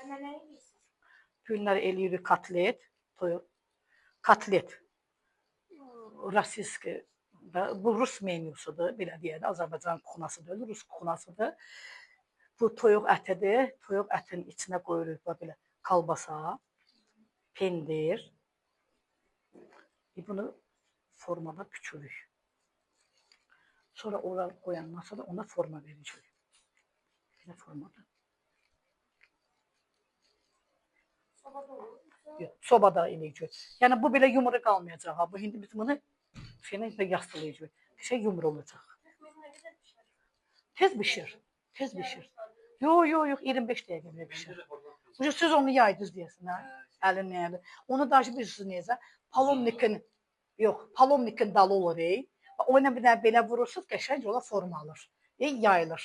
Bu günləri eləyirik kotlet, toyuq. Kotlet. Rasiski. Bu Rus menyusudur, belə deyək də, Azərbaycan kuxnasıdır, Rus kuxnasıdır. Bu toyuq ətidir. Toyuq ətinin içinə qoyuruq belə kalbasa, pendir. Bunu formada küçürük. Sonra ora qoyandan sonra ona forma verəcək. Belə formada. Sobada eləyəcək. Yəni bu belə yumru qalmayacaq. Bu indi biz bunu şeylə yastılayacaq. Bir şey yumru olacaq. Tez bişir. Tez bişir. Yox, 25 dəqiqə bişir. Siz onu yaydınız deyəsin, hə? Əlinlə. Onu da bilirsiniz necə? Palomnikin dalı olur. O ilə bir dənə belə vurursunuz, qəşəng ola forma alır. Yayılır.